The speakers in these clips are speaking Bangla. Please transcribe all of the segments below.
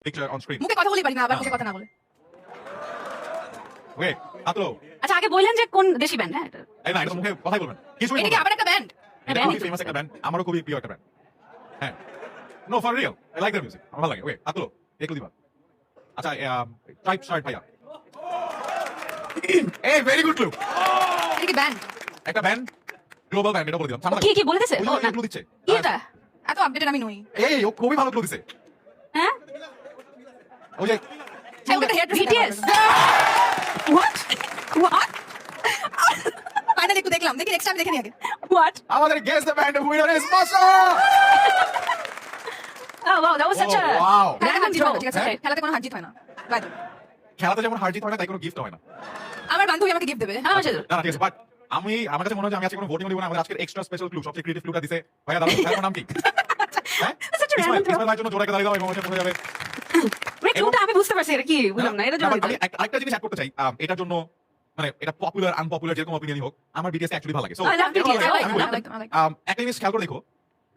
picture on screen. মুখে কথা বলি পারি না, আবার মুখে কথা না বলে। ওকে, আতলো। আচ্ছা আগে বললেন যে কোন দেশি ব্যান্ড? হ্যাঁ এই না, এটা মুখে কথাই বলবেন। কিছুই এটা কি বলবেন আবার একটা ব্যান্ড? এটা খুবই ফেমাস একটা ব্যান্ড, আমারও খুবই প্রিয় একটা ব্যান্ড। হ্যাঁ। No for real, I like their music. আমার ভালো লাগে। ওকে, আতলো। একটু দিবা। আচ্ছা, টাইপ স্টার্ট ভাইয়া। এই ভেরি গুড ক্লু। এটা কি ব্যান্ড? একটা ব্যান্ড, গ্লোবাল ব্যান্ড, এটা বলে দিলাম। সামনে কি কি বলে দিছে? ওই ও যে না ক্লু দিচ্ছে। কি এটা? এত আপডেটেড আমি নই। এই ও খুবই ভালো ক্লু দিছে। হ্যাঁ ওই যে একটা হেয়ার BTS what what ফাইনালি একটু দেখলাম, দেখি নেক্সট টাইম দেখে নি আগে। what আমাদের guess the band winner is মাসা। oh wow that was such a wow. খেলাতে হার জিত হয় না, ঠিক আছে? হ্যাঁ? খেলাতে কোনো হার জিত হয় না। বাই। খেলাতে যেমন হার জিত হয় না, তাই কোনো গিফট হয় না। আমার বান্ধবী আমাকে গিফট দেবে। আমার সাথে না না, ঠিক আছে, বাট আমার কাছে মনে হয় যে আমি আজকে কোনো ভোটিং দিব না। আমাদের আজকের এক্সট্রা স্পেশাল ক্লু, সবচেয়ে ক্রিয়েটিভ ক্লুটা দিছে ভাইয়া। দাঁড়াও, ভাইয়ার নাম কি? হ্যাঁ, such a random throw Ismail ভাইয়ের জন্য জোরে একটা দাঁড়িয়ে দাও এবং ওটা হয়ে যাবে। wait ক্লুটা আমি বুঝতে পারছি এটা কি বুঝলাম না এটা না, জন্য but আমি আরেকটা জিনিস অ্যাড করতে চাই। এটার জন্য মানে এটা পপুলার আনপপুলার যেরকম অপিনিয়নই হোক, আমার বিটিএস অ্যাকচুয়ালি ভালো লাগে। So I love BTS, I like, আমি বলি, I like, I like. একটা জিনিস খেয়াল করে দেখো,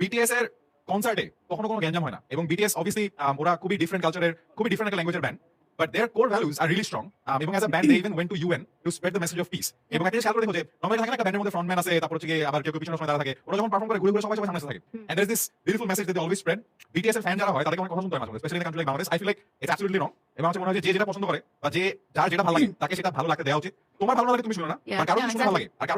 বিটিএস এর কনসার্টে কখনো কোনো গ্যাঞ্জাম হয় না। এবং বিটিএস অবভিয়াসলি ওরা খুবই ডিফারেন্ট কালচারের, খুবই ডিফারেন্ট একটা ল্যাঙ্গুয়েজের band, but their core values are really strong. এবং as a band they even went to UN to spread the message of peace. এবং একটা জিনিস খেয়াল করে দেখো যে নরমালি থাকে না, একটা ব্যান্ডের মধ্যে ফ্রন্টম্যান আছে, তারপর হচ্ছে গিয়ে আবার কেউ পিছনের সময় দাঁড়া থাকে, ওরা যখন পারফর্ম করে ঘুরে ঘুরে সবাই সামনে আসতে থাকে। And there is this beautiful message that they always spread. BTS এর ফ্যান যারা হয় তাদেরকে অনেক কথা শুনতে হয় মাঝে, specially in country like Bangladesh. I feel like it's absolutely wrong. এবং আমার মনে হয় যে যেটা পছন্দ করে বা যার যেটা ভালো লাগে তাকে সেটা ভালো লাগতে দেওয়া উচিত। তোমার ভালো লাগে তুমি শুনো না, Yeah, আর কারো yeah, শুনতে ভালো exactly. লাগে, আর কারো